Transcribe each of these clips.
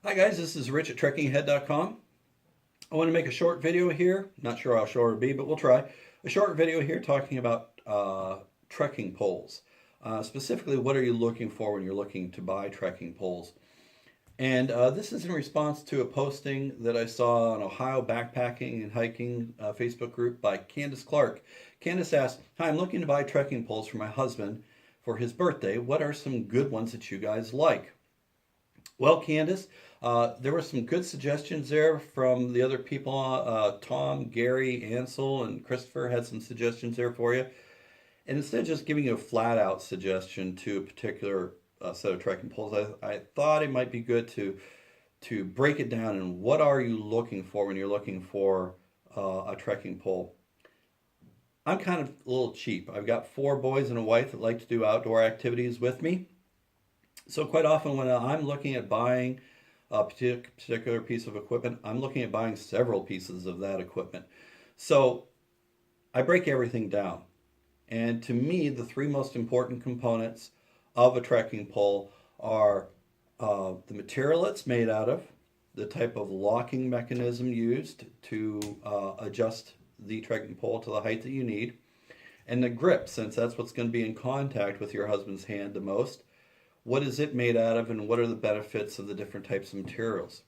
Hi guys, this is Rich at trekkinghead.com. I want to make a short video here. Not sure how short it'll be, but we'll try. A short video here talking about trekking poles. Specifically, what are you looking for when you're looking to buy trekking poles? And this is in response to a posting that I saw on Ohio Backpacking and Hiking Facebook group by Candace Clark. Candace asked, "Hi, I'm looking to buy trekking poles for my husband for his birthday. What are some good ones that you guys like?" Well, Candace, there were some good suggestions there from the other people. Tom, Gary, Ansel, and Christopher had some suggestions there for you. And instead of just giving you a flat out suggestion to a particular set of trekking poles, I thought it might be good to break it down and what are you looking for when you're looking for a trekking pole. I'm kind of a little cheap. I've got four boys and a wife that like to do outdoor activities with me. So quite often when I'm looking at buying a particular piece of equipment, I'm looking at buying several pieces of that equipment. So I break everything down. And to me, the three most important components of a trekking pole are the material it's made out of, the type of locking mechanism used to adjust the trekking pole to the height that you need, and the grip, since that's what's going to be in contact with your husband's hand the most. What is it made out of, and what are the benefits of the different types of materials,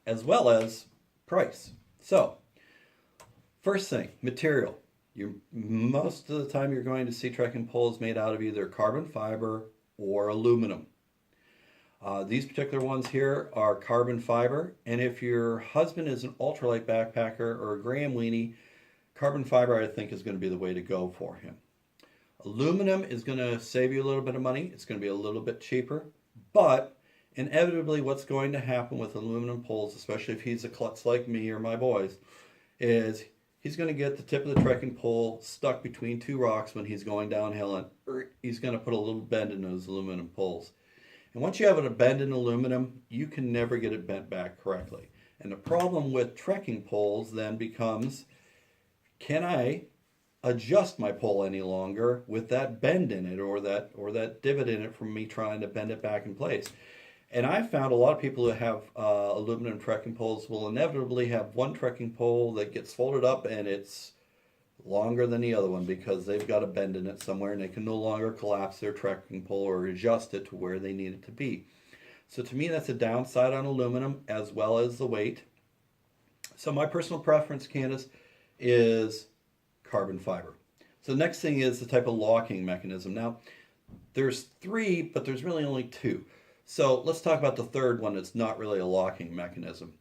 as well as price. So, first thing, material. Most of the time you're going to see trekking poles made out of either carbon fiber or aluminum. These particular ones here are carbon fiber, and if your husband is an ultralight backpacker or a Graham weenie, carbon fiber I think is going to be the way to go for him. Aluminum is going to save you a little bit of money. It's going to be a little bit cheaper, but inevitably what's going to happen with aluminum poles, especially if he's a klutz like me or my boys, is he's going to get the tip of the trekking pole stuck between two rocks when he's going downhill, and he's going to put a little bend in those aluminum poles. And once you have a bend in aluminum, you can never get it bent back correctly. And the problem with trekking poles then becomes, can I adjust my pole any longer with that bend in it or that divot in it from me trying to bend it back in place? And I found a lot of people who have aluminum trekking poles will inevitably have one trekking pole that gets folded up and it's longer than the other one because they've got a bend in it somewhere and they can no longer collapse their trekking pole or adjust it to where they need it to be. So to me, that's a downside on aluminum as well as the weight. So my personal preference, Candace, is carbon fiber. So the next thing is the type of locking mechanism. Now, there's three, but there's really only two. So let's talk about the third one. It's not really a locking mechanism.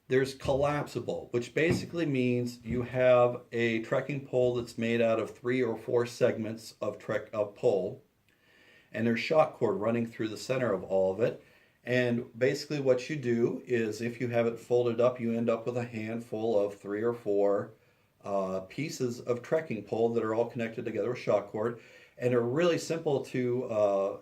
There's collapsible, which basically means you have a trekking pole that's made out of 3 or 4 segments of pole, and there's shock cord running through the center of all of it. And basically, what you do is, if you have it folded up, you end up with a handful of 3 or 4 pieces of trekking pole that are all connected together with shock cord, and are really simple to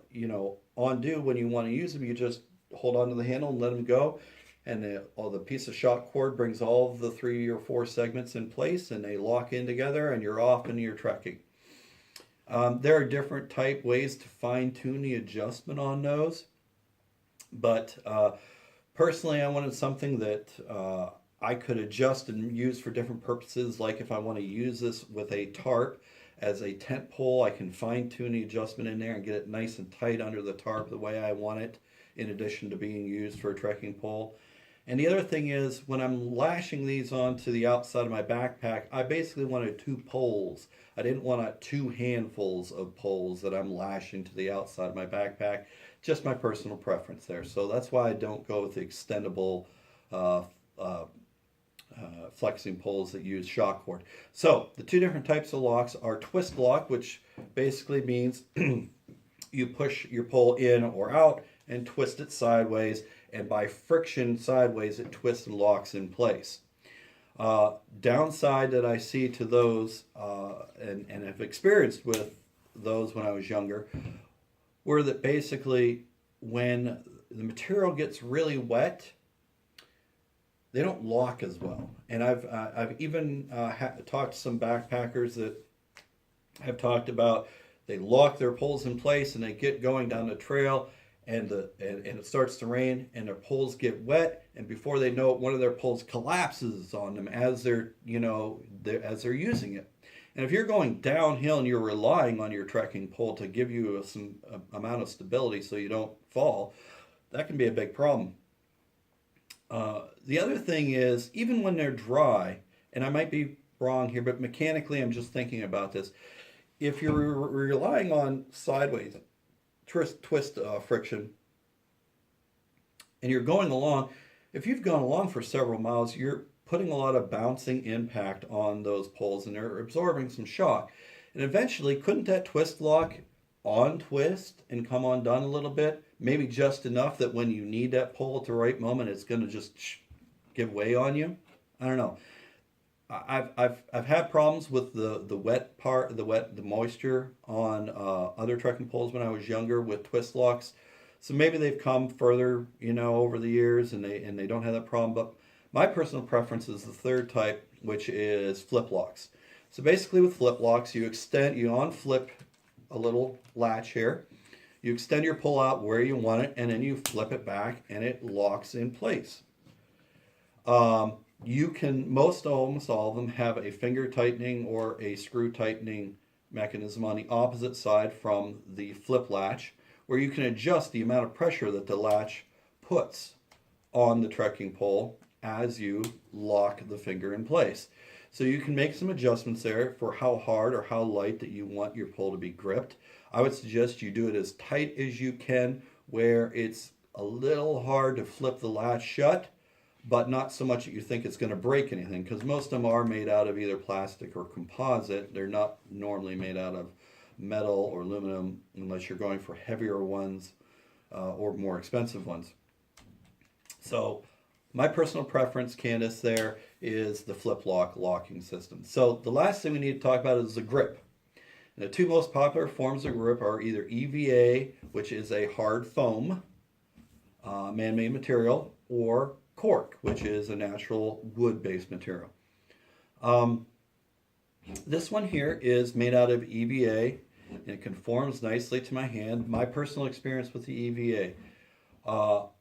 undo when you want to use them. You just hold on to the handle and let them go, and the piece of shock cord brings all of the 3 or 4 segments in place, and they lock in together, and you're off into your trekking. There are different type ways to fine tune the adjustment on those, but personally, I wanted something that I could adjust and use for different purposes. Like if I want to use this with a tarp as a tent pole, I can fine tune the adjustment in there and get it nice and tight under the tarp the way I want it, in addition to being used for a trekking pole. And the other thing is, when I'm lashing these onto the outside of my backpack, I basically wanted 2 poles. I didn't want 2 handfuls of poles that I'm lashing to the outside of my backpack. Just my personal preference there. So that's why I don't go with the extendable uh, uh, flexing poles that use shock cord. So the two different types of locks are twist lock, which basically means you push your pole in or out and twist it sideways, and by friction sideways it twists and locks in place. Downside that I see to those, and have experienced with those when I was younger, were that basically when the material gets really wet, they don't lock as well. And I've even talked to some backpackers that have talked about they lock their poles in place and they get going down the trail, and it starts to rain and their poles get wet, and before they know it, one of their poles collapses on them as as they're using it. And if you're going downhill and you're relying on your trekking pole to give you some amount of stability so you don't fall, that can be a big problem. The other thing is, even when they're dry, and I might be wrong here, but mechanically I'm just thinking about this. If you're relying on sideways twist friction and you're going along, if you've gone along for several miles, you're putting a lot of bouncing impact on those poles and they're absorbing some shock. And eventually, couldn't that twist lock on twist and come undone a little bit? Maybe just enough that when you need that pole at the right moment, it's going to just give way on you. I don't know. I've had problems with the wet part, the moisture on other trekking poles when I was younger with twist locks. So maybe they've come further, over the years, and they don't have that problem. But my personal preference is the third type, which is flip locks. So basically, with flip locks, you unflip a little latch here, you extend your pull out where you want it, and then you flip it back, and it locks in place. Almost all of them have a finger tightening or a screw tightening mechanism on the opposite side from the flip latch, where you can adjust the amount of pressure that the latch puts on the trekking pole as you lock the finger in place. So you can make some adjustments there for how hard or how light that you want your pole to be gripped. I would suggest you do it as tight as you can, where it's a little hard to flip the latch shut, but not so much that you think it's going to break anything, because most of them are made out of either plastic or composite. They're not normally made out of metal or aluminum unless you're going for heavier ones or more expensive ones. So my personal preference, Candace, there is the flip lock locking system. So the last thing we need to talk about is the grip. And the two most popular forms of grip are either EVA, which is a hard foam, man-made material, or cork, which is a natural wood-based material. This one here is made out of EVA, and it conforms nicely to my hand. My personal experience with the EVA,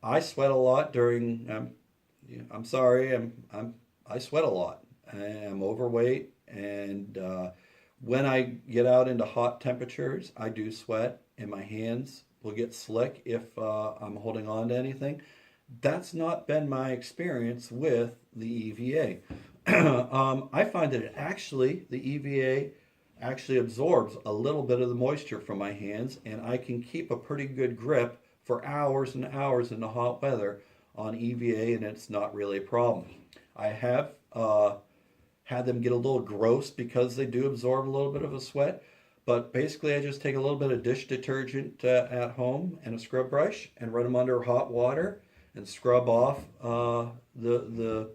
I sweat a lot during. I'm sorry, I sweat a lot. I'm overweight, and when I get out into hot temperatures, I do sweat, and my hands will get slick if I'm holding on to anything. That's not been my experience with the EVA. I find that the EVA actually absorbs a little bit of the moisture from my hands, and I can keep a pretty good grip for hours and hours in the hot weather on EVA, and it's not really a problem. I have had them get a little gross because they do absorb a little bit of a sweat, but basically I just take a little bit of dish detergent at home and a scrub brush and run them under hot water and scrub off the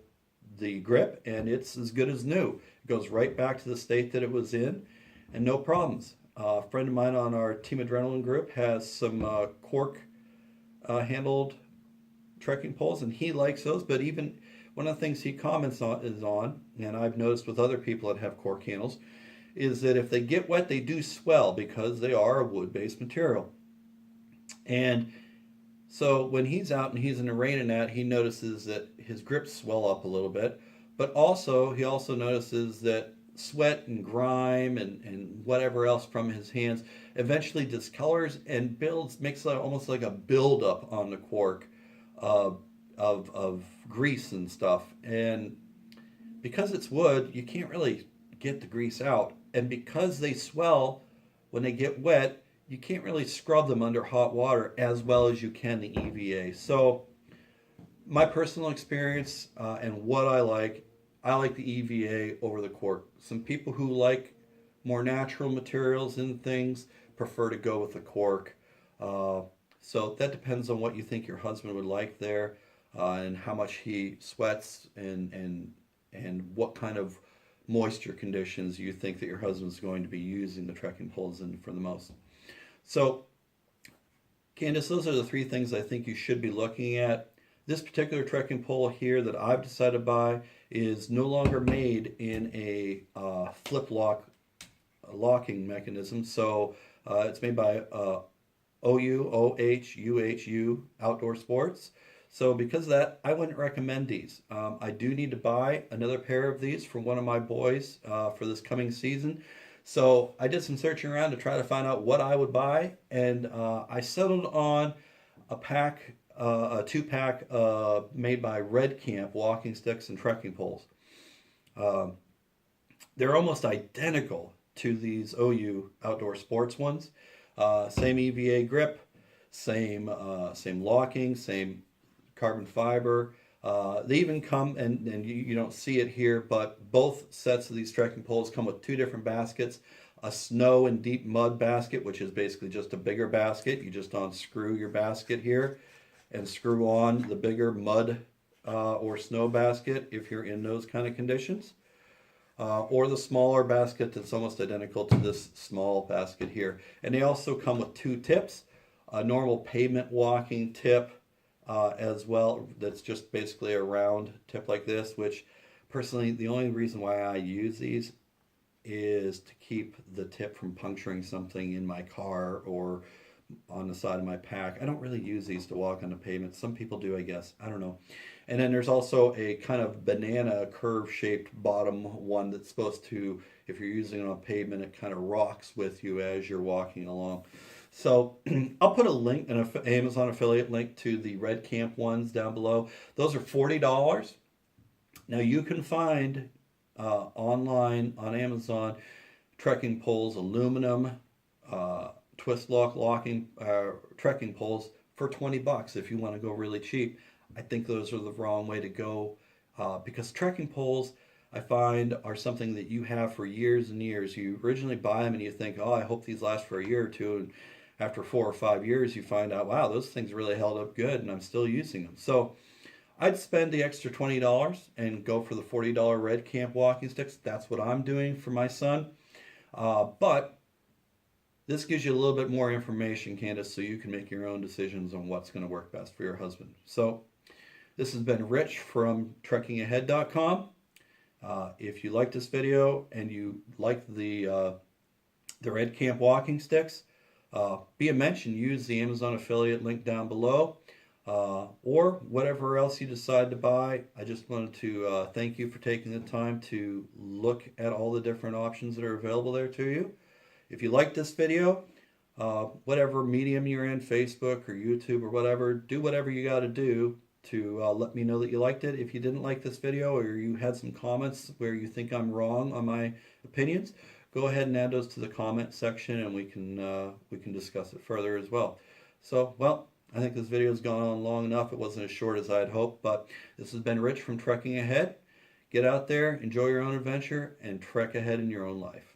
grip, and it's as good as new. It goes right back to the state that it was in, and no problems. A friend of mine on our Team Adrenaline group has some cork handled trekking poles, and he likes those. But even one of the things he comments on, and I've noticed with other people that have cork handles, is that if they get wet, they do swell because they are a wood-based material. And so when he's out and he's in the rain and that, he notices that his grips swell up a little bit, but he also notices that sweat and grime and whatever else from his hands eventually discolors and makes almost like a buildup on the cork of grease and stuff. And because it's wood, you can't really get the grease out. And because they swell when they get wet, you can't really scrub them under hot water as well as you can the EVA. So my personal experience and what I like the EVA over the cork. Some people who like more natural materials and things prefer to go with the cork. So that depends on what you think your husband would like there, and how much he sweats, and what kind of moisture conditions you think that your husband's going to be using the trekking poles in for the most. So, Candace, those are the three things I think you should be looking at. This particular trekking pole here that I've decided to buy is no longer made in a flip lock locking mechanism. So it's made by OUHUHU Outdoor Sports. So because of that, I wouldn't recommend these. I do need to buy another pair of these for one of my boys for this coming season. So I did some searching around to try to find out what I would buy, and I settled on a 2-pack made by Red Camp walking sticks and trekking poles. They're almost identical to these OU Outdoor Sports ones. Same EVA grip, same locking, same carbon fiber. They even come, and you don't see it here, but both sets of these trekking poles come with 2 different baskets. A snow and deep mud basket, which is basically just a bigger basket. You just unscrew your basket here and screw on the bigger mud or snow basket if you're in those kind of conditions. Or the smaller basket that's almost identical to this small basket here. And they also come with 2 tips, a normal pavement walking tip as well, that's just basically a round tip like this, which personally, the only reason why I use these is to keep the tip from puncturing something in my car or on the side of my pack. I don't really use these to walk on the pavement. Some people do, I guess. I don't know. And then there's also a kind of banana curve-shaped bottom one that's supposed to, if you're using it on pavement, it kind of rocks with you as you're walking along. So I'll put a link, an Amazon affiliate link to the Red Camp ones down below. Those are $40. Now you can find online on Amazon trekking poles, aluminum, twist lock locking trekking poles for $20 if you want to go really cheap. I think those are the wrong way to go because trekking poles, I find, are something that you have for years and years. You originally buy them and you think, oh, I hope these last for a year or two. And after 4 or 5 years, you find out, wow, those things really held up good and I'm still using them. So I'd spend the extra $20 and go for the $40 Red Camp walking sticks. That's what I'm doing for my son. But this gives you a little bit more information, Candace, so you can make your own decisions on what's going to work best for your husband. So this has been Rich from trekkingahead.com. If you like this video and you like the Red Camp walking sticks, be a mention, use the Amazon affiliate link down below, or whatever else you decide to buy. I just wanted to thank you for taking the time to look at all the different options that are available there to you. If you like this video, whatever medium you're in, Facebook or YouTube or whatever, do whatever you got to do to let me know that you liked it. If you didn't like this video or you had some comments where you think I'm wrong on my opinions, go ahead and add those to the comment section and we can discuss it further as well. So, well, I think this video has gone on long enough. It wasn't as short as I had hoped, but this has been Rich from Trekking Ahead. Get out there, enjoy your own adventure, and trek ahead in your own life.